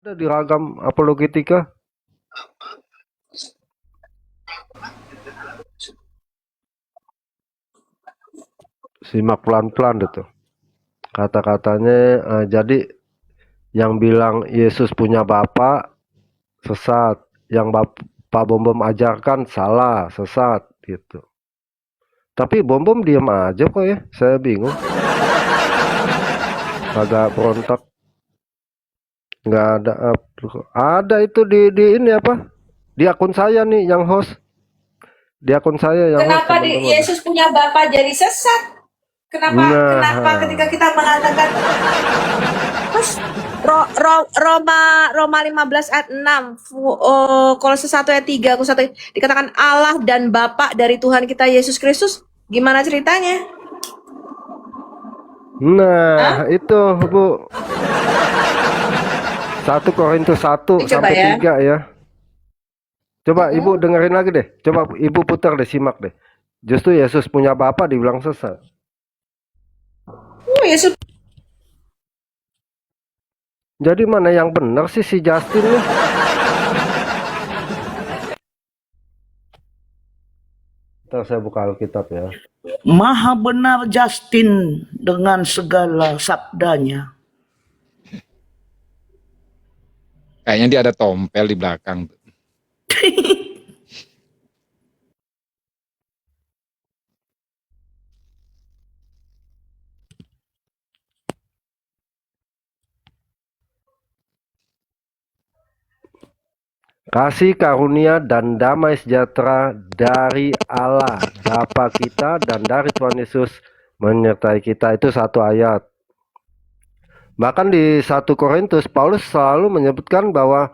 Ada di ragam apologetika. Simak pelan-pelan itu. Kata-katanya jadi yang bilang Yesus punya bapak sesat, yang Pak Bom ajarkan salah, sesat gitu. Tapi Bom diem aja kok ya, saya bingung. Agak berontak. Nggak ada ada itu di ini apa? Di akun saya nih yang host. Di akun saya yang Kenapa host, teman-teman. Yesus punya bapak jadi sesat? Kenapa ketika kita mengatakan Roma 15 ayat 6, Kolose 1 ayat 3, dikatakan Allah dan Bapa dari Tuhan kita Yesus Kristus. Gimana ceritanya? Nah, itu Bu. 1 Korintus 1 sampai ya. 3 ya. Coba Ibu dengerin lagi deh. Coba Ibu putar deh, simak deh. Justru Yesus punya bapak dibilang sesat. Yesus. Jadi mana yang benar sih si Justin nih? Ntar saya buka Alkitab ya. Maha benar Justin dengan segala sabdanya. Kayaknya dia ada tompel di belakang. Kasih karunia dan damai sejahtera dari Allah Bapa kita dan dari Tuhan Yesus menyertai kita. Itu satu ayat. Bahkan di 1 Korintus Paulus selalu menyebutkan bahwa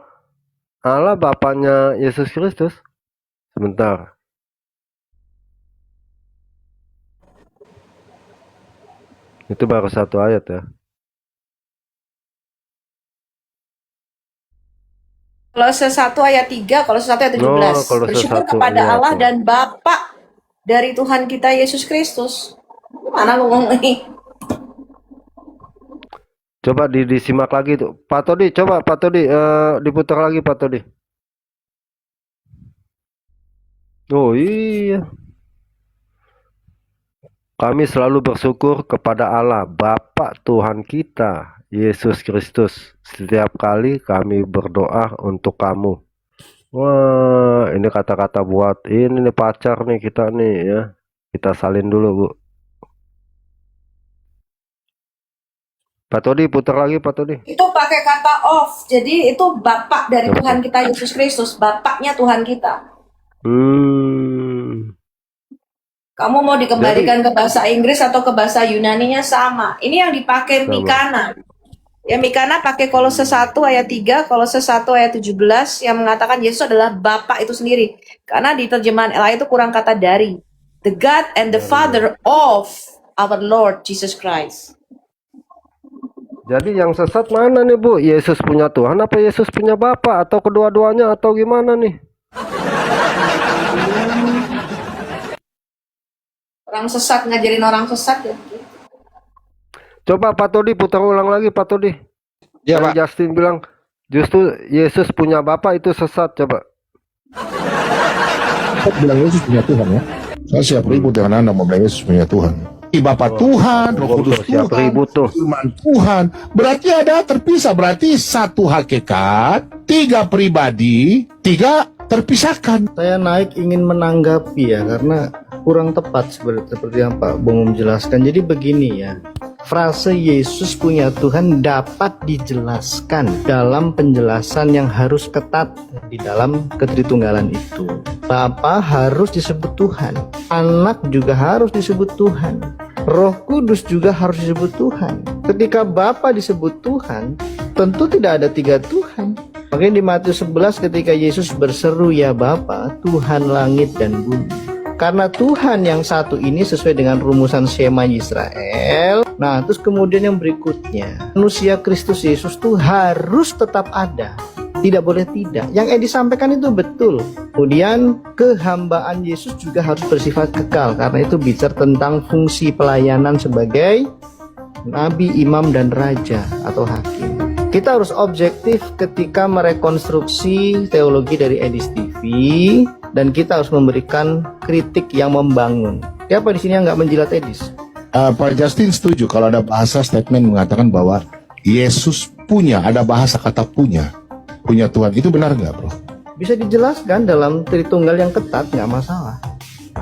Allah Bapaknya Yesus Kristus. Sebentar. Itu baru satu ayat ya. Kolose 1 ayat 3, Kolose 1 ayat 17. Bersyukur kepada Allah dan Bapa dari Tuhan kita Yesus Kristus. Mana lu ngomong nih? Coba disimak lagi tuh. Pak Todi, coba Pak Todi diputar lagi Pak Todi. Oh iya. Kami selalu bersyukur kepada Allah, Bapa Tuhan kita, Yesus Kristus. Setiap kali kami berdoa untuk kamu. Wah, ini kata-kata buat ini nih pacar nih kita nih ya. Kita salin dulu, Bu. Pak Todi, putar lagi Pak Todi. Itu pakai kata of. Jadi itu Bapak dari Tuhan kita Yesus Kristus. Bapaknya Tuhan kita. Kamu mau dikembalikan ke bahasa Inggris atau ke bahasa Yunaninya sama. Ini yang dipakai Mikana. Ya Mikana pakai Kolose 1 ayat 3, Kolose 1 ayat 17 yang mengatakan Yesus adalah Bapa itu sendiri. Karena di terjemahan LA itu kurang kata dari. The God and the Father of our Lord Jesus Christ. Jadi yang sesat mana nih Bu? Yesus punya Tuhan apa Yesus punya Bapa atau kedua-duanya atau gimana nih? Orang sesat ngajarin orang sesat ya. Coba Pak Todi putar ulang lagi Pak Todi. Ya Pak. Justin bilang justru Yesus punya Bapa itu sesat, coba. Bilang Yesus punya Tuhan ya. Saya siap ribut dengan Anda mau bilang Yesus punya Tuhan. Bapa Tuhan, Roh Kudus Tuhan, Firman Tuhan. Berarti ada terpisah, berarti satu hakikat, tiga pribadi, tiga terpisahkan. Saya naik ingin menanggapi ya, karena kurang tepat seperti yang Pak Bom menjelaskan. Jadi begini ya, frase Yesus punya Tuhan dapat dijelaskan dalam penjelasan yang harus ketat di dalam ketritunggalan itu. Bapa harus disebut Tuhan, anak juga harus disebut Tuhan, Roh Kudus juga harus disebut Tuhan. Ketika Bapa disebut Tuhan, tentu tidak ada tiga Tuhan. Makanya di Matius 11 ketika Yesus berseru ya Bapa, Tuhan langit dan bumi. Karena Tuhan yang satu ini sesuai dengan rumusan Shema Israel. Nah, terus kemudian yang berikutnya, manusia Kristus Yesus tuh harus tetap ada. Tidak boleh tidak. Yang disampaikan itu betul. Kemudian kehambaan Yesus juga harus bersifat kekal. Karena itu bicara tentang fungsi pelayanan sebagai nabi, imam, dan raja atau hakim. Kita harus objektif ketika merekonstruksi teologi dari Edis TV, dan kita harus memberikan kritik yang membangun. Siapa di sini yang nggak menjilat Edis? Pak Justin setuju kalau ada bahasa statement mengatakan bahwa Yesus punya, ada bahasa kata punya Tuhan. Itu benar nggak, bro? Bisa dijelaskan dalam Tritunggal yang ketat, nggak masalah.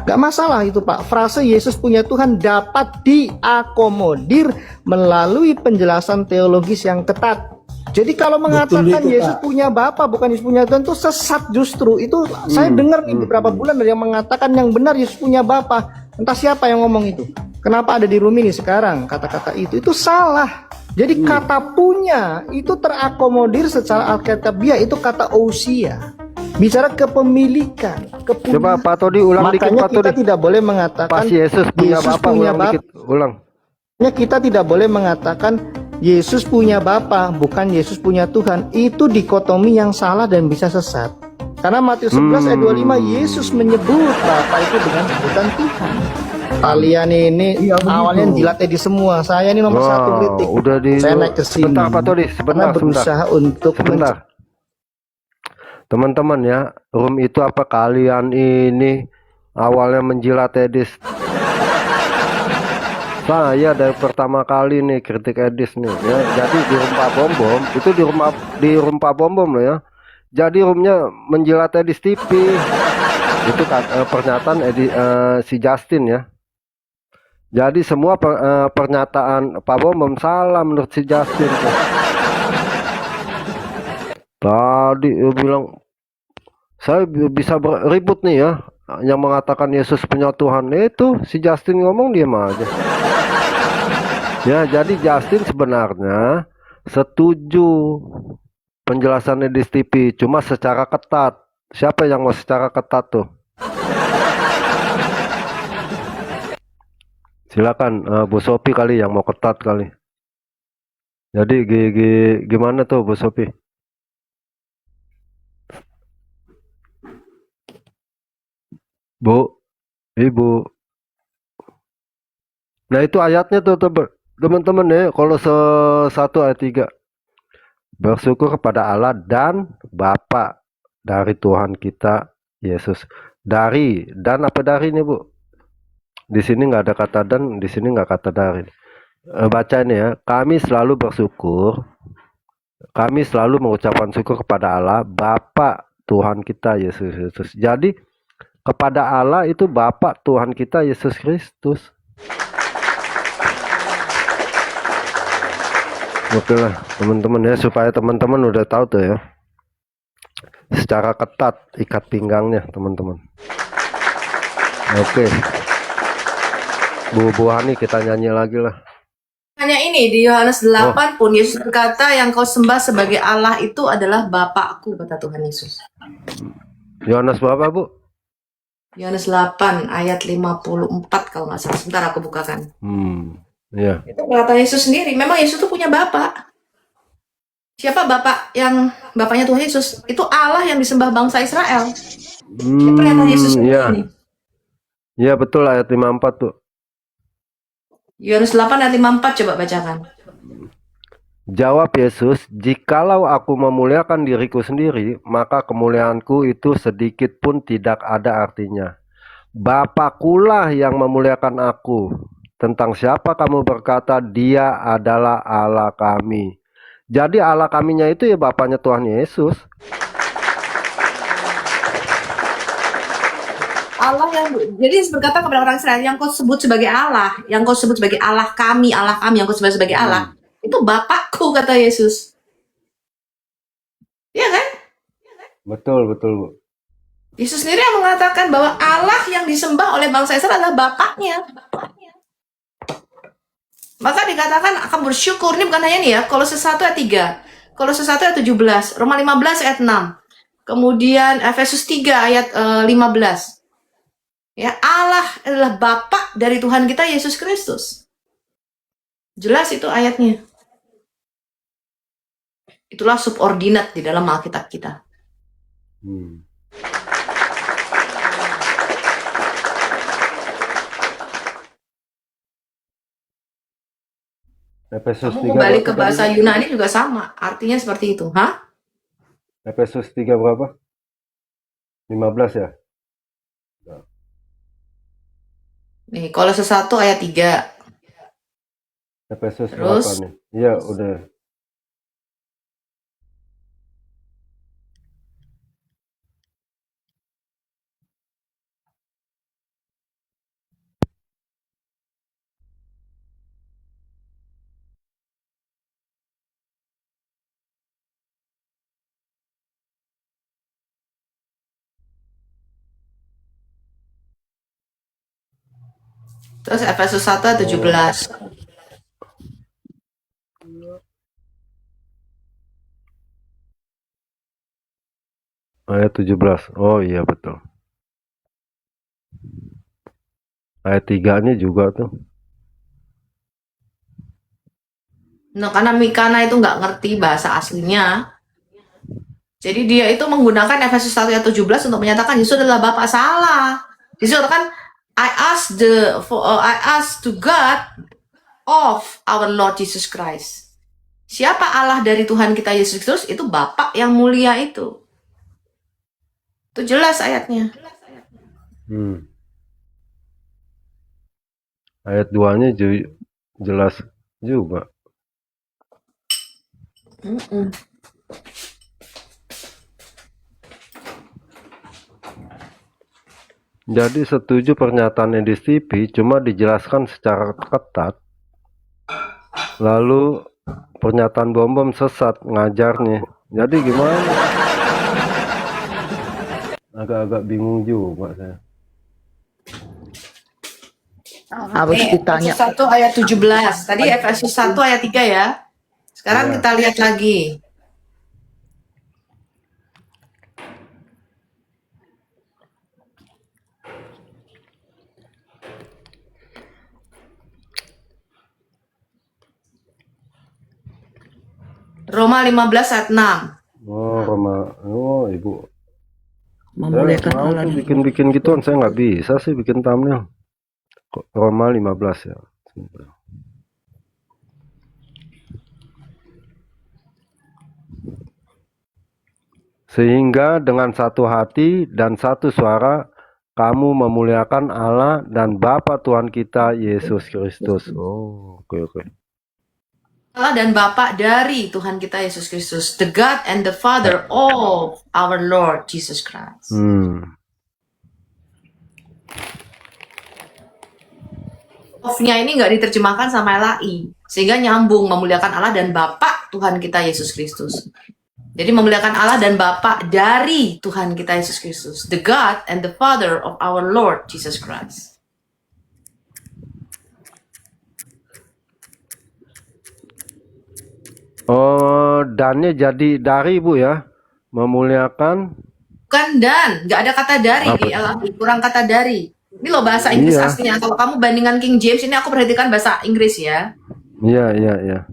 Nggak masalah itu, Pak. Frase Yesus punya Tuhan dapat diakomodir melalui penjelasan teologis yang ketat. Jadi kalau mengatakan itu, Yesus Pak. punya Bapa bukan Yesus punya Tuhan, itu sesat justru. Itu saya dengar nih beberapa bulan dari yang mengatakan yang benar Yesus punya Bapa. Entah siapa yang ngomong itu. Kenapa ada di room ini sekarang kata-kata itu? Itu salah. Jadi kata punya itu terakomodir secara alkitabiah, itu kata ousia. Bicara kepemilikan, Coba Pak Todi ulang dikit, Makanya Pak kita Todi. tidak boleh mengatakan Pas Yesus punya Yesus Bapa, punya ulang Bapa. dikit, ulang. Makanya kita tidak boleh mengatakan Yesus punya Bapa, bukan Yesus punya Tuhan. Itu dikotomi yang salah dan bisa sesat. Karena Matius 11 ayat 25, Yesus menyebut Bapa itu dengan sebutan Tuhan. Kalian ini awalnya jilat Edi semua. Saya ini nomor satu kritik. Udah di Saya naik ke sini. Sebentar Pak Todi, Karena sebentar. berusaha untuk Sebentar. Teman-teman ya, room itu apa kalian ini awalnya menjilat Edis? Saya dari pertama kali nih kritik Edis nih ya. Jadi di room Pak Bom Bom itu di room Pak Bom Bom loh ya. Jadi roomnya menjilat Edis TV. Itu pernyataan si Justin ya. Jadi semua pernyataan Pak Bom Bom salah menurut si Justin tuh. Tadi dia bilang saya bisa ribut nih ya, yang mengatakan Yesus punya Tuhan. Itu si Justin ngomong diam aja. Ya, jadi Justin sebenarnya setuju penjelasan Edis TV, cuma secara ketat. Siapa yang mau secara ketat tuh? Silakan Bu Sophie kali yang mau ketat kali. Jadi gimana tuh Bu Sophie? Bu, Ibu. Nah itu ayatnya tuh teman-teman ya, kalau 1 ayat 3. Bersyukur kepada Allah dan Bapa dari Tuhan kita Yesus. Dari, dan apa dari ini Bu? Di sini nggak ada kata dan, di sini nggak kata dari. Baca ini ya, kami selalu bersyukur, kami selalu mengucapkan syukur kepada Allah, Bapa Tuhan kita Yesus. Jadi kepada Allah itu Bapa Tuhan kita Yesus Kristus. Oke lah teman-teman ya, supaya teman-teman udah tahu tuh ya, secara ketat ikat pinggangnya teman-teman. Oke, Bu Hani kita nyanyi lagi lah. Hanya ini di Yohanes 8 pun Yesus berkata, yang kau sembah sebagai Allah itu adalah Bapakku, kata Tuhan Yesus. Yohanes berapa Bu? Yohanes 8 ayat 54 kalau nggak salah. Sebentar aku bukakan. Ya. Itu kata Yesus sendiri. Memang Yesus itu punya Bapak. Siapa Bapak yang Bapaknya Tuhan Yesus? Itu Allah yang disembah bangsa Israel. Pernyataan Yesus Iya. ini. Iya betul ayat 54 tuh. Yohanes 8 ayat 54 coba bacakan. Jawab Yesus, jikalau aku memuliakan diriku sendiri, maka kemuliaanku itu sedikit pun tidak ada artinya. Bapakulah yang memuliakan aku. Tentang siapa kamu berkata dia adalah Allah kami. Jadi Allah kaminya itu ya Bapaknya Tuhan Yesus. Allah yang jadi Yesus berkata kepada orang Israel, yang kau sebut sebagai Allah, yang kau sebut sebagai Allah kami, yang kau sebut sebagai Allah, itu Bapakku, kata Yesus. Iya kan? Betul Bu. Yesus sendiri yang mengatakan bahwa Allah yang disembah oleh bangsa Israel adalah Bapaknya. Maka dikatakan akan bersyukur. Ini bukan hanya ini ya, Kolose 1 ayat 3, Kolose 1 ayat 17, Roma 15 ayat 6, kemudian Efesus 3 ayat 15. Ya, Allah adalah Bapa dari Tuhan kita Yesus Kristus. Jelas itu ayatnya. Itulah subordinat di dalam Alkitab kita. Efesus Kamu 3 kembali berapa ke tadi? bahasa Yunani juga sama, artinya seperti itu. Hah? Efesus 3 berapa? 15 ya? Nih, Kolose 1 ayat 3. Efesus berapa Terus nih? Iya, udah. Efesus 1 ayat 17. Ayat 17. Oh iya betul. Ayat 3-nya juga tuh. Nah, karena Mikana itu nggak ngerti bahasa aslinya, jadi dia itu menggunakan Efesus 1 ayat 17 untuk menyatakan Yesus adalah Bapa. Salah. Yesus katakan, I ask to God of our Lord Jesus Christ. Siapa Allah dari Tuhan kita Yesus Kristus? Itu Bapa yang mulia itu. Itu jelas ayatnya. Ayat 2-nya jelas juga. Jadi setuju pernyataan yang di TV, cuma dijelaskan secara ketat. Lalu pernyataan bom sesat ngajarnya. Jadi gimana? Agak-agak bingung juga saya. Harus ditanya. Efesus 1 ayat 17. Tadi Efesus 1 ayat 3 ya. Sekarang kita lihat lagi. Roma 15 ayat 6. Oh, Ibu. Memuliakan Saya mau Allah. tuh bikin gituan, saya nggak bisa sih bikin thumbnail. Roma 15 ya. Sehingga dengan satu hati dan satu suara kamu memuliakan Allah dan Bapa Tuhan kita Yesus Kristus. Oh, oke. Allah dan Bapa dari Tuhan kita Yesus Kristus, the God and the Father of our Lord Jesus Christ. Of-nya ini nggak diterjemahkan sama LAI, sehingga nyambung memuliakan Allah dan Bapa Tuhan kita Yesus Kristus. Jadi memuliakan Allah dan Bapa dari Tuhan kita Yesus Kristus, the God and the Father of our Lord Jesus Christ. Oh, dannya jadi dari Bu ya, memuliakan. Bukan dan, nggak ada kata dari di LAI, kurang kata dari. Ini loh bahasa Inggris Iya. aslinya. Kalau kamu bandingkan King James, ini aku perhatikan bahasa Inggris ya. Iya.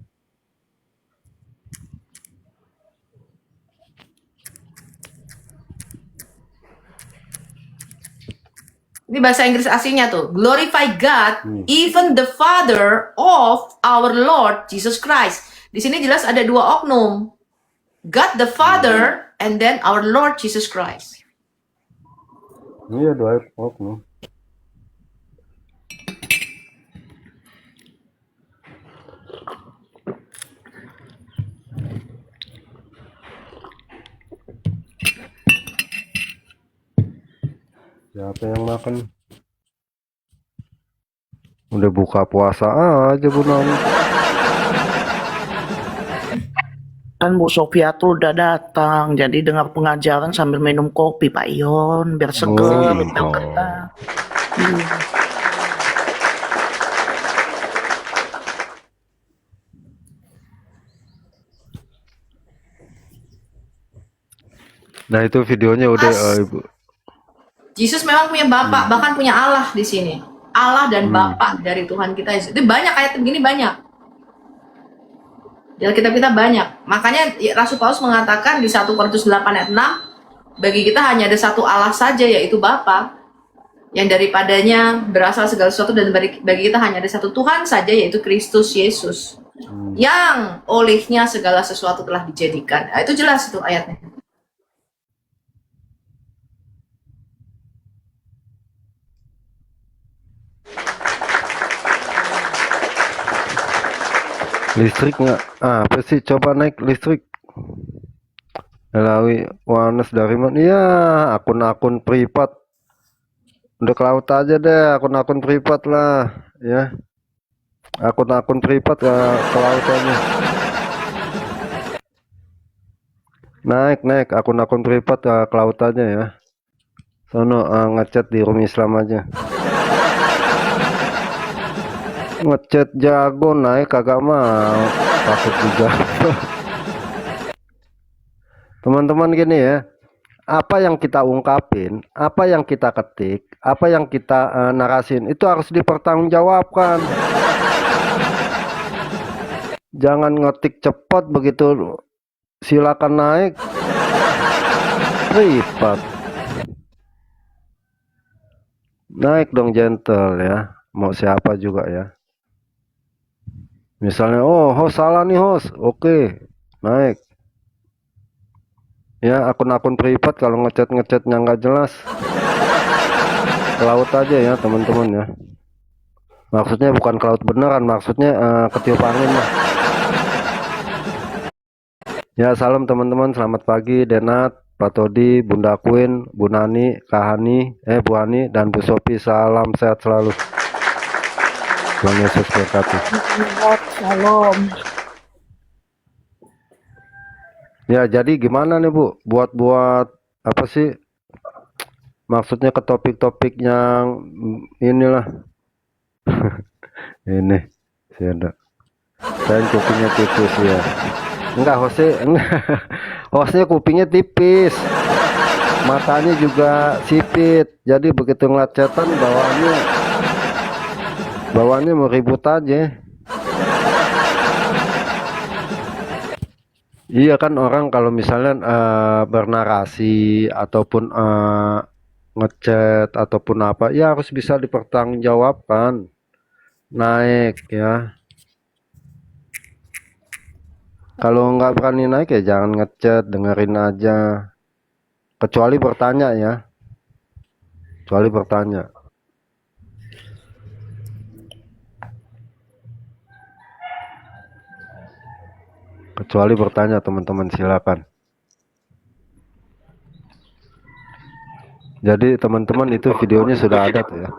Ini bahasa Inggris aslinya tuh. Glorify God, even the Father of our Lord Jesus Christ. Di sini jelas ada dua oknum. God the Father and then our Lord Jesus Christ. Iya, dua oknum. Siapa yang makan? Udah buka puasa aja Bu Nawi. Kan Bu Sofia tuh udah datang, jadi dengar pengajaran sambil minum kopi Pak Ion, biar seger. Nah itu videonya udah Ibu. Yesus memang punya Bapa, bahkan punya Allah di sini. Allah dan Bapa dari Tuhan kita Yesus. Itu banyak ayat begini, banyak. Di Alkitab kita banyak. Makanya Rasul Paulus mengatakan di 1 Korintus 8 ayat 6, bagi kita hanya ada satu Allah saja, yaitu Bapa, yang daripadanya berasal segala sesuatu, dan bagi kita hanya ada satu Tuhan saja, yaitu Kristus Yesus. yang olehnya segala sesuatu telah dijadikan. Nah, itu jelas itu ayatnya. Listrik nggak? Apa sih? Coba naik listrik. Melalui Wanes dari mana? Iya, akun-akun privat. Udah ke laut aja deh, akun-akun privat lah, ya. Akun-akun privat ke laut aja. Naik akun-akun privat ke laut aja ya. Sono ngechat di room Islam aja. Ngechat jago naik kagak mau, takut juga. Teman-teman gini ya, apa yang kita ungkapin, apa yang kita ketik, apa yang kita narasin itu harus dipertanggungjawabkan. Jangan ngetik cepat begitu silakan naik privat. Naik dong gentle ya, mau siapa juga ya. Misalnya, oh host salah nih host, oke, naik. Ya akun-akun privat kalau ngechatnya nggak jelas, ke laut aja ya teman-teman ya. Maksudnya bukan ke laut beneran, maksudnya ketiup angin lah. Ya salam teman-teman, selamat pagi Denat, Pak Todi, Bunda Queen, Bu Nani, Kak Hani, Bu Hani, dan Bu Sopi. Salam sehat selalu. Tuhan Yesus berkati. Shalom. Ya jadi gimana nih Bu, buat apa sih, maksudnya ke topik-topik yang inilah. Ini sih ada. Dan kupingnya tipis ya. Enggak, hostnya kupingnya tipis, matanya juga sipit. Jadi begitu ngeliat chatan bawaannya mau ribut aja. Iya kan, orang kalau misalnya bernarasi ataupun ngechat ataupun apa ya harus bisa dipertanggungjawabkan. Naik ya. Kalau nggak berani naik ya jangan ngechat, dengerin aja. Kecuali bertanya ya. Kecuali bertanya. Kecuali bertanya teman-teman, silakan. Jadi teman-teman itu videonya sudah ada tuh ya.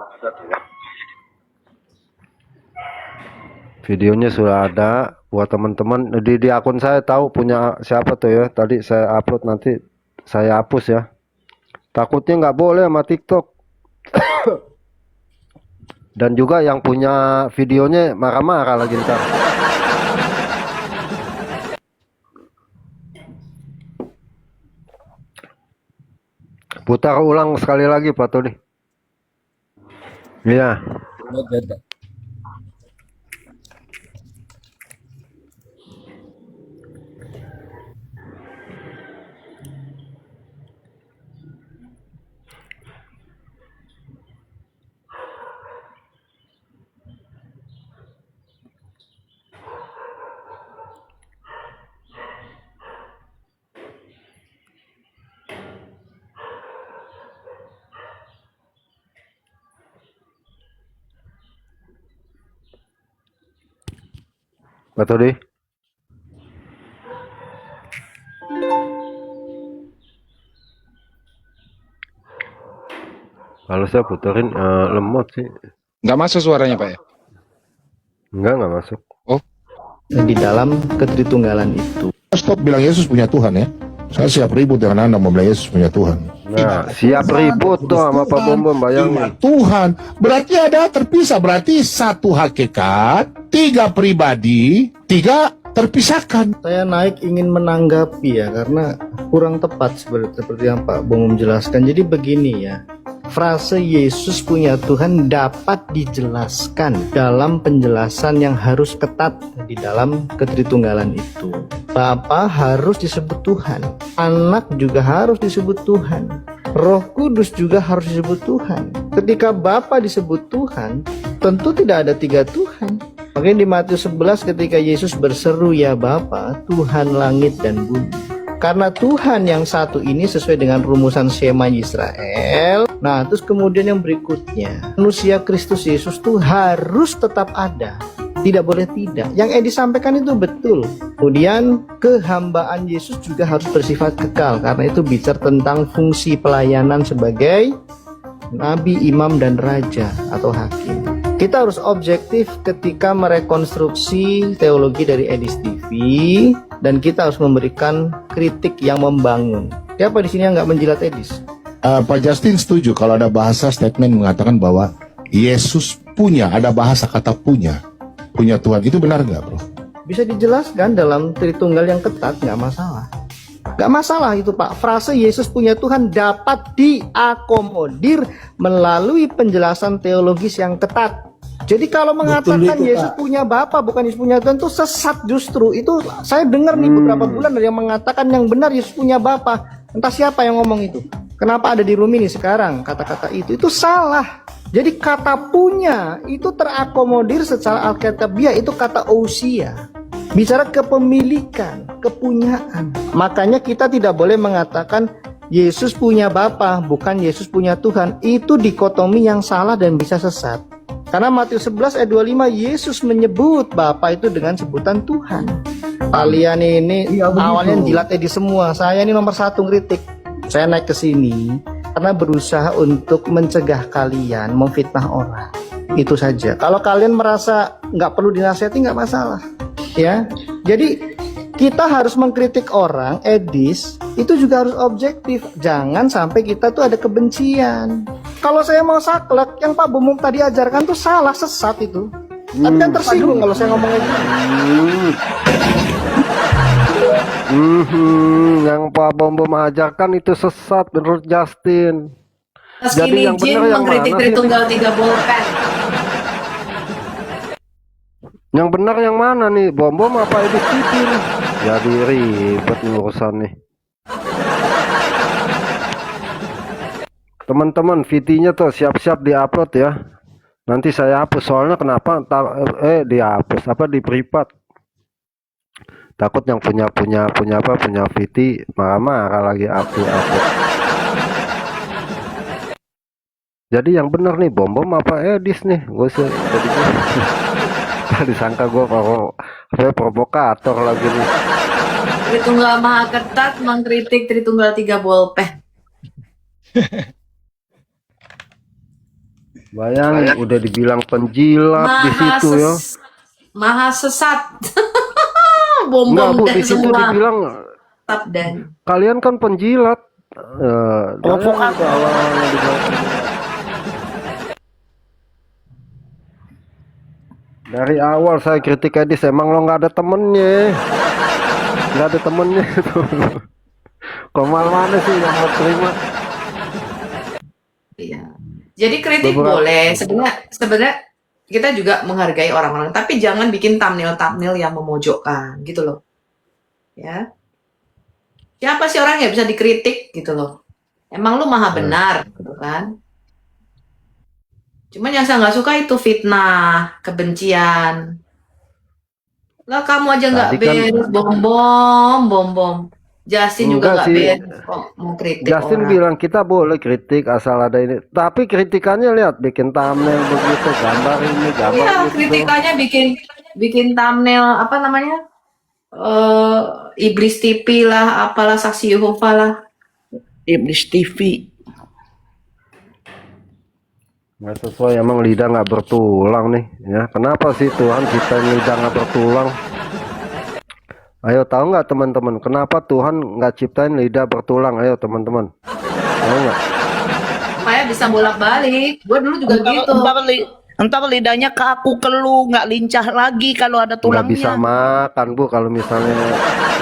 Videonya sudah ada buat teman-teman di akun saya, tahu punya siapa tuh ya. Tadi saya upload, nanti saya hapus ya. Takutnya nggak boleh sama TikTok. Dan juga yang punya videonya marah-marah lagi ntar. Putar ulang sekali lagi Pak Tony. Iya. Pak Tony. Kalau saya puterin lemot sih. Nggak masuk suaranya Pak ya? Nggak masuk. Oh. Di dalam ketritunggalan itu. Stop bilang Yesus punya Tuhan ya. Saya siap ribut dengan Anda mau bilang Yesus punya Tuhan. Nah, siap ribut tuh sama Pak Bom bayangin. Tuhan berarti ada terpisah, berarti satu hakikat, tiga pribadi, tiga terpisahkan. Saya naik ingin menanggapi ya, karena kurang tepat seperti yang Pak Bom jelaskan. Jadi begini ya, frase Yesus punya Tuhan dapat dijelaskan dalam penjelasan yang harus ketat di dalam ketritunggalan itu. Bapa harus disebut Tuhan, Anak juga harus disebut Tuhan, Roh Kudus juga harus disebut Tuhan. Ketika Bapa disebut Tuhan, tentu tidak ada tiga Tuhan. Makanya di Matius 11 ketika Yesus berseru, "Ya Bapa, Tuhan langit dan bumi." Karena Tuhan yang satu ini sesuai dengan rumusan Shema Israel. Nah, terus kemudian yang berikutnya, manusia Kristus Yesus tuh harus tetap ada. Tidak boleh tidak. Yang Edi sampaikan itu betul. Kemudian kehambaan Yesus juga harus bersifat kekal. Karena itu bicara tentang fungsi pelayanan sebagai nabi, imam, dan raja atau hakim. Kita harus objektif ketika merekonstruksi teologi dari Edis TV, dan kita harus memberikan kritik yang membangun. Siapa di sini yang nggak menjilat Edis? Pak Justin setuju kalau ada bahasa statement mengatakan bahwa Yesus punya, ada bahasa kata punya Tuhan. Itu benar nggak, bro? Bisa dijelaskan dalam Tritunggal yang ketat, nggak masalah. Nggak masalah itu, Pak. Frase Yesus punya Tuhan dapat diakomodir melalui penjelasan teologis yang ketat. Jadi kalau mengatakan Yesus punya Bapa bukan Yesus punya Tuhan itu sesat justru. Itu saya dengar nih beberapa bulan ada yang mengatakan yang benar Yesus punya Bapa. Entah siapa yang ngomong itu. Kenapa ada di room ini sekarang kata-kata itu? Itu salah. Jadi kata punya itu terakomodir secara alkitabiah, itu kata ousia. Bicara kepemilikan, kepunyaan. Makanya kita tidak boleh mengatakan Yesus punya Bapa bukan Yesus punya Tuhan. Itu dikotomi yang salah dan bisa sesat. Karena Matius 11 ayat 25 Yesus menyebut Bapa itu dengan sebutan Tuhan. Kalian ini awalnya jilat Edi semua. Saya ini nomor 1 kritik. Saya naik ke sini karena berusaha untuk mencegah kalian memfitnah orang. Itu saja. Kalau kalian merasa nggak perlu dinasihati nggak masalah. Ya. Jadi kita harus mengkritik orang, Edis, itu juga harus objektif. Jangan sampai kita tuh ada kebencian. Kalau saya mau saklek, yang Pak Bumum tadi ajarkan tuh salah, sesat itu. Tapi kan tersinggung kalau saya ngomongnya gitu. Yang Pak Bumum ajarkan itu sesat menurut Justin. Jadi yang benar yang mengkritik Tritunggal 3 bolpen. Yang benar yang mana nih? Bom apa Edis TV nih? Jadi ribet nih urusan nih. Teman-teman, VT-nya tuh siap-siap diupload ya. Nanti saya hapus soalnya kenapa? Dihapus apa di privat. Takut yang punya VT marah-marah lagi upload. Jadi yang benar nih bom apa Edis nih? Gue sih tadi sangka gue provokator lagi nih. Tritunggal Maha Ketat mengkritik Tritunggal 3 bolpen. Bayangin udah dibilang penjilat di situ ya. Maha sesat. Enggak Bom-bom Bu, dan di situ semua. dibilang Dan kalian kan penjilat. Provokator. Dari awal saya kritik Edis, emang lo nggak ada temennya. Nggak ada temennya tuh. Komal mana sih yang mau terima? iya. Jadi kritik Beberapa- boleh. Sebenarnya kita juga menghargai orang-orang, tapi jangan bikin thumbnail yang memojokkan gitu loh. Ya. Siapa sih orang yang bisa dikritik gitu loh? Emang lu maha benar gitu kan? Cuman yang saya nggak suka itu fitnah, kebencian. Lah kamu aja nggak Tadi kan- beres, bom. Justin juga Enggak nggak sih. beres kok mau kritik Justin orang. bilang kita boleh kritik asal ada ini. Tapi kritikannya lihat bikin thumbnail begitu, gambar ini, gambar Iya, itu. kritikannya bikin thumbnail apa namanya? Iblis TV lah, apalah Saksi Yehova lah. Iblis TV. Nggak sesuai, emang lidah nggak bertulang nih ya. Kenapa sih Tuhan ciptain lidah nggak bertulang? Ayo tahu nggak teman-teman, kenapa Tuhan nggak ciptain lidah bertulang? Ayo teman-teman, tahu nggak? Supaya bisa bolak-balik. Gue dulu juga gitu. Entar lidahnya kaku keluh, nggak lincah lagi kalau ada Nggak tulangnya. bisa makan Bu kalau misalnya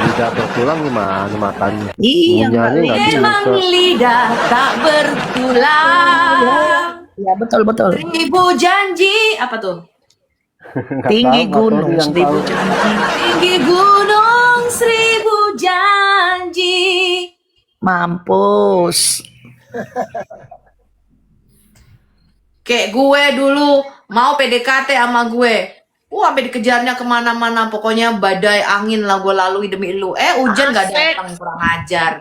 lidah bertulang, gimana makannya? Iya, Ngunyahnya nggak Memang bisa. lidah tak bertulang. Ya betul. Seribu janji apa tuh? Nggak Tinggi tahu, Mas gunung Tori yang seribu tahu. janji. Tinggi gunung 1000 janji. Mampus. Kayak gue dulu mau PDKT sama gue. Sampai dikejarnya kemana-mana. Pokoknya badai angin lah gue lalui demi lu. Hujan gak datang, kurang ajar.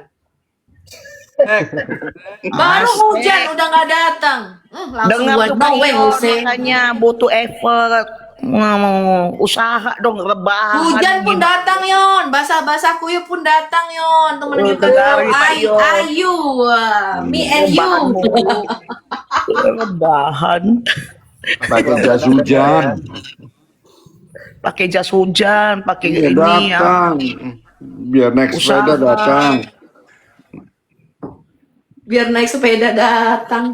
Baru hujan udah gak datang. Langsung Dengar gue tuh no Pak way Ion, Jose. makanya butuh effort. Mau usaha dong, rebahan. Hujan pun datang Yon, basah-basah kuyup pun datang Yon. Temen kita Dari Pak Ion. Ayu, me and you. Rebahan mulu. Rebahan. Pakai jas hujan. Pakai jas hujan, pakai Iya, ini ya. datang. Biar naik Usaha. sepeda datang. Biar naik sepeda datang.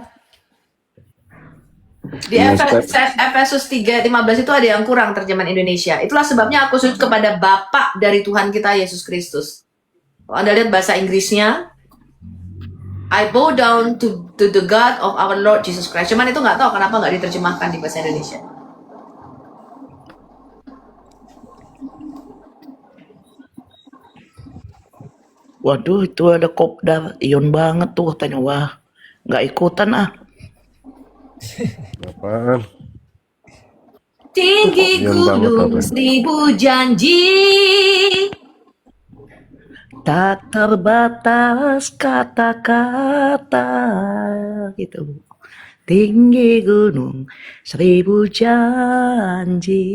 Di Iya, Efesus 3:15 itu ada yang kurang terjemahan Indonesia. Itulah sebabnya aku sujud kepada Bapa dari Tuhan kita Yesus Kristus. Kalau Anda lihat bahasa Inggrisnya, I bow down to the God of our Lord Jesus Christ. Cuman itu nggak tahu kenapa nggak diterjemahkan di bahasa Indonesia. Waduh, itu ada kopdar Ion banget tuh katanya. Wah, nggak ikutan ah. Apaan? Tinggi Yang banget gunung apa? 1000 janji. Tak terbatas kata-kata gitu. Tinggi gunung 1000 janji,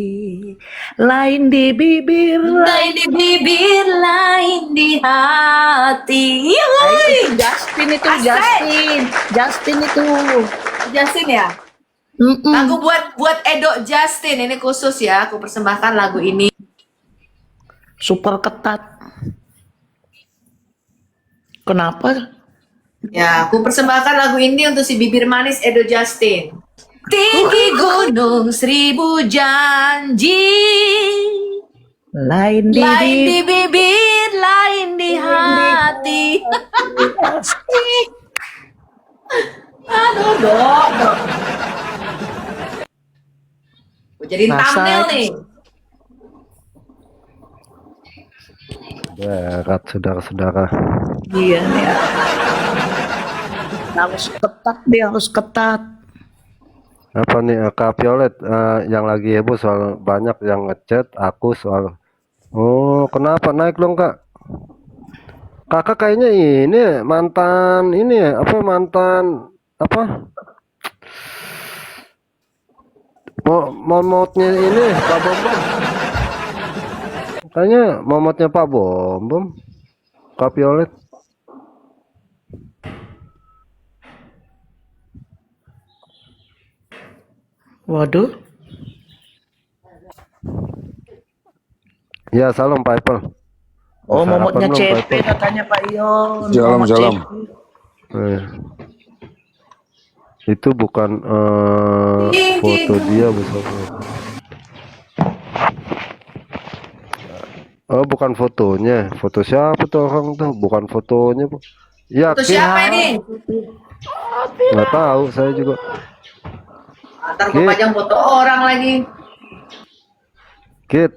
lain di bibir, Lain di bibir, lain di hati. Yoi! Justin itu, Asik! Justin itu. Justin ya? Lagu buat Edo Justin ini khusus ya. Aku persembahkan lagu ini. Super ketat. Kenapa? Ya, aku persembahkan lagu ini untuk si bibir manis Edo Justin. Tinggi gunung 1000 janji, Lain di lain bibir. di bibir, lain di hati. Aduh, dok. Gua jadiin Rasa- thumbnail nih. Berat, saudara-saudara. Iya nih ya. Harus ketat dia, harus ketat. Apa nih Kak Violet yang lagi heboh soal banyak yang ngechat aku soal kenapa naik dong Kak? Kakak kayaknya ini mantan momotnya ini Pak Bom Bom. Kayaknya momotnya Pak Bom Bom. Kak Violet. Waduh. Ya, salam Pak Apple. Oh, Sarapan momotnya belum, Pak CP Apple? katanya Pak Ion. Jalan, Momot jalan. CP. Eh, itu bukan foto dia bersama. Oh, bukan fotonya. Foto siapa tuh orang tuh? Bukan fotonya, Bu. Ya, Itu siapa ini? nggak tahu saya juga. Ntar gue pajang foto orang lagi. Kit.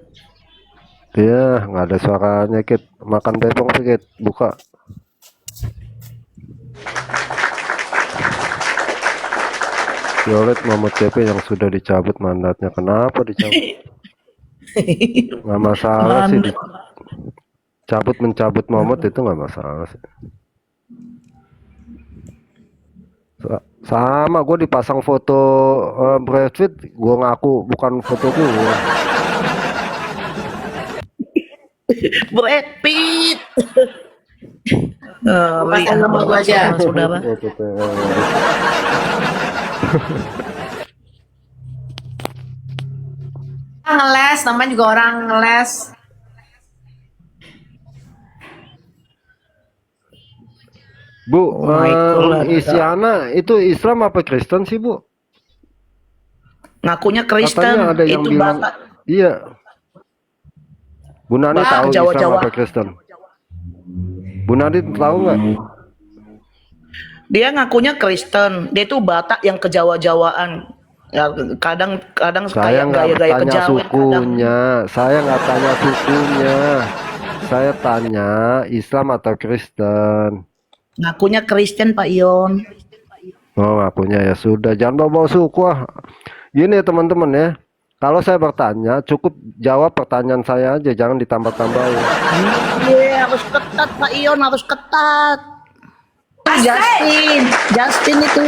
Ya, nggak ada suaranya, Kit. Makan bebong sih, Kit. Buka. Violet Muhammad CP yang sudah dicabut mandatnya. Kenapa dicabut? Nggak masalah sih. Cabut mencabut Muhammad itu nggak masalah sih. Sama gue dipasang foto Brad Pitt, gue ngaku bukan foto gue. Brad Pitt. Pasang nama gua aja. Saudara. Ngeles, namanya juga orang ngeles. Bu, Michael, Isyana itu Islam apa Kristen sih, Bu? Ngakunya Kristen. Katanya ada yang Itu bilang, Batak. iya. Bu Nani tahu Islam Jawa-Jawa. apa Kristen? Bu Nani tahu nggak? Dia ngakunya Kristen. Dia itu Batak yang kejawa-jawaan. Ya, kadang Saya kayak nggak gaya-gaya tanya kejawen. sukunya. Saya nggak tanya sukunya. Saya tanya Islam atau Kristen. Ngakunya Kristen Pak Ion. Oh, ngakunya ya sudah. Jangan bawa-bawa suku ah. Gini ya teman-teman ya. Kalau saya bertanya, cukup jawab pertanyaan saya aja, jangan ditambah-tambahin. Iya, harus ketat Pak Ion, harus ketat. Justin itu.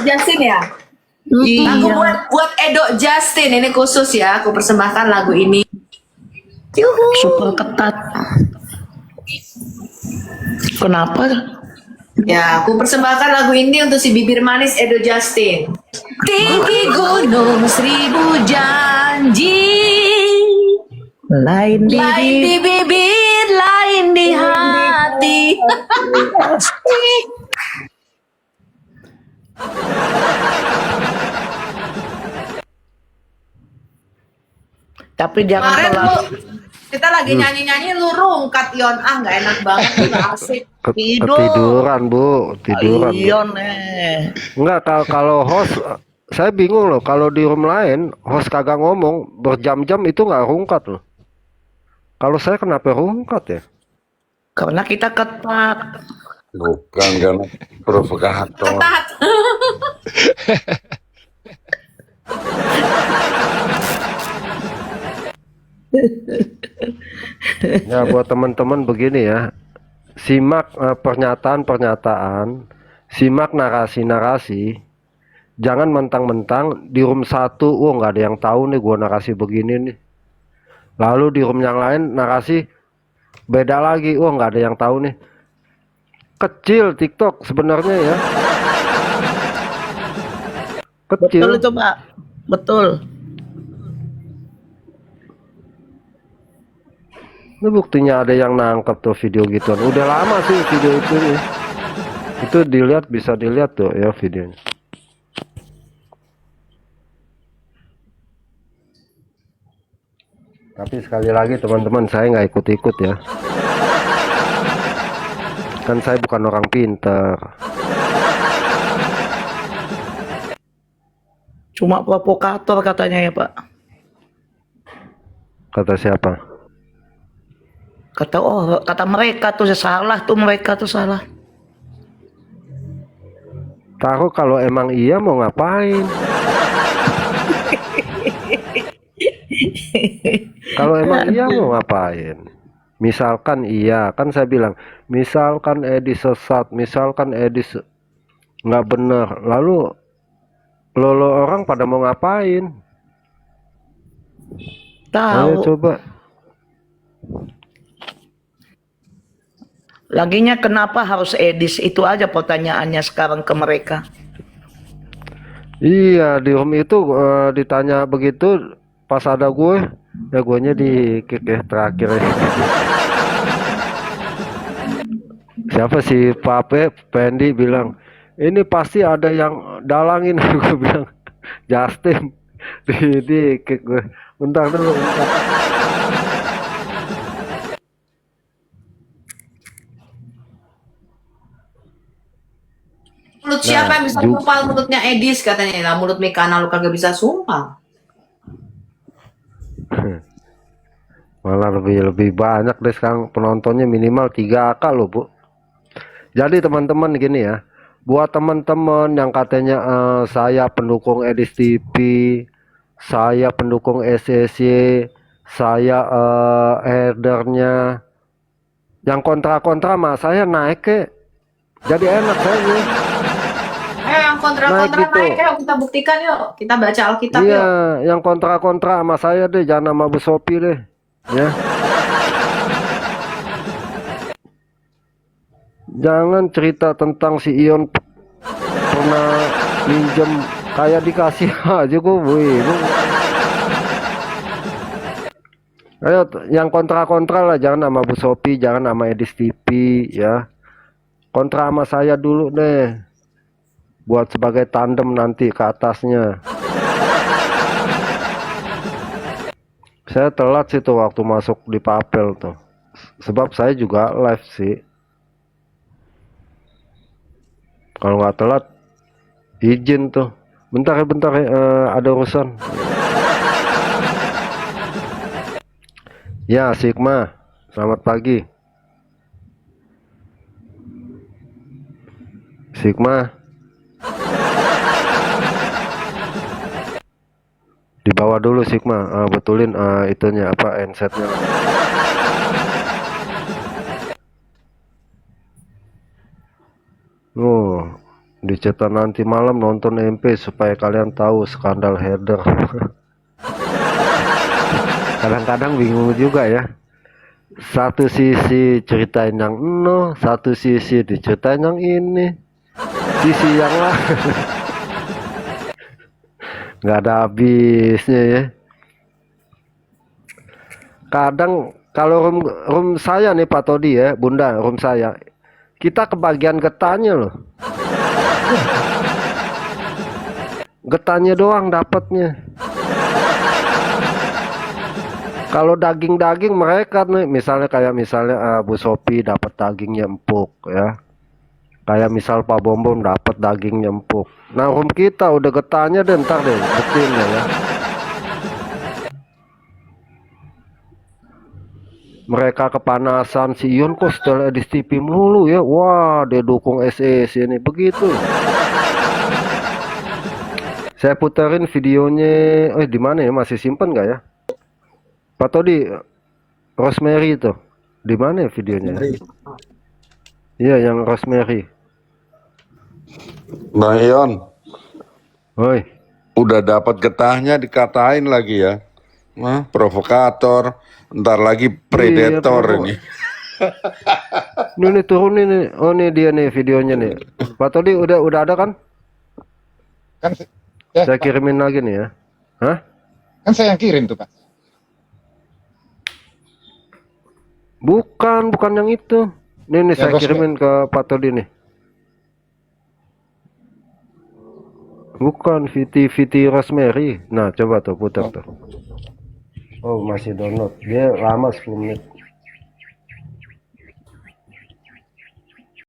Justin ya? Lagu Iya. buat Edo Justin ini khusus ya, aku persembahkan lagu ini. Super ketat. Kenapa? Ya, aku persembahkan lagu ini untuk si bibir manis Edo Justin. Tinggi gunung seribu janji, Lain lain di bibir, lain di hati. Tapi jangan Kemarin terlalu. lu, kita lagi nyanyi-nyanyi lu rungkat Yon, nggak enak banget, nggak asik. Ketiduran Bu, tiduran. Bu. Ion Enggak, kalau host, saya bingung loh. Kalau di room lain, host kagak ngomong berjam-jam itu nggak rungkat loh. Kalau saya kenapa rungkat ya? karena kita ketat. Bukan karena provokator. Ketat. Ya buat teman-teman begini ya, simak pernyataan-pernyataan, simak narasi-narasi. Jangan mentang-mentang di room satu, nggak ada yang tahu nih gua narasi begini nih. Lalu di room yang lain narasi beda lagi, nggak ada yang tahu nih. Kecil TikTok sebenarnya ya. Kecil. Betul itu Pak. Betul. Ini buktinya ada yang nangkep tuh video gituan. Udah lama sih video itu nih. Itu dilihat, bisa dilihat tuh ya videonya. Tapi sekali lagi teman-teman, saya nggak ikut-ikut ya. Kan saya bukan orang pintar. Cuma provokator katanya ya Pak. Kata siapa? Kata mereka tuh salah tuh, mereka tuh salah. Taruh kalau emang iya mau ngapain? Kalau emang iya mau ngapain? Misalkan iya, kan saya bilang, misalkan Edi sesat, misalkan Edi nggak bener, lalu lo orang pada mau ngapain? Ayo Tahu. coba. Laginya kenapa harus edis? Itu aja pertanyaannya sekarang ke mereka. Iya, di room itu ditanya begitu, pas ada gue, ya guenya di kick ya terakhir ya. Siapa sih Pape Pendi bilang, ini pasti ada yang dalangin. Gue bilang Justin di kick gue. Bentar dulu, bentar. Mulut siapa yang bisa sumpah mulutnya Edis katanya. Lah mulut Mikana lu kagak bisa sumpah. Malah lebih banyak deh sekarang penontonnya, minimal 3K loh Bu. Jadi teman-teman gini ya, buat teman-teman yang katanya saya pendukung Edis TV, saya pendukung SSY, saya headernya, yang kontra-kontra mah saya naik ke, jadi enak saya nih. Yang kontra-kontra Nah, gitu. naik yuk, kita buktikan yuk. Kita baca Alkitab Iya, yuk. yang kontra-kontra sama saya deh, jangan sama Bu Sophie deh, ya. Jangan cerita tentang si Ion pernah minjem, kayak dikasih aja gue bingung. Ayo yang kontra-kontra lah, jangan sama Bu Sophie, jangan sama Edis TV ya. Kontra sama saya dulu deh, buat sebagai tandem nanti ke atasnya. Saya telat sih tuh waktu masuk di Papel tuh, sebab saya juga live sih. Kalau nggak telat izin tuh, bentar ya, ada urusan. Ya Sigma, selamat pagi Sigma. bawah dulu Sigma, betulin itunya apa handsetnya. Dicetak nanti malam nonton MP supaya kalian tahu skandal header. Kadang-kadang bingung juga ya. Satu sisi ceritain yang satu sisi diceritain yang ini, sisi yang lain. Nggak ada habisnya ya. Kadang kalau room saya nih Pak Todi ya, Bunda, room saya, kita kebagian getahnya loh. Getahnya doang dapatnya. Kalau daging-daging mereka nih, misalnya Bu Sophie dapat dagingnya empuk ya. Kayak misal Pak Bombom dapat dagingnya empuk. Nah, room kita udah getahnya deh, ntar deh betinnya ya. Mereka kepanasan, si Ion kok setelah edis TV mulu ya. Wah, dia dukung SS ini. Begitu. Saya puterin videonya. Di mana ya? Masih simpen nggak ya? Pak Todi, Rosemary itu. Di mana ya videonya? Iya, yang Rosemary. Bang Ion, Woi. udah dapat getahnya dikatain lagi ya. Provokator, ntar lagi predator ini. Ini turunin nih. Oh, nih dia nih videonya nih. Pak Todi udah ada kan? Kan Saya kirimin lagi nih ya. Hah? kan saya yang kirim tuh Pak. Bukan yang itu. Nih Yang saya Rosemary. kirimin ke Pak Todi nih. Bukan VT Rosemary. Nah, coba tuh putar tuh. Oh, masih download. Dia lama 10 menit.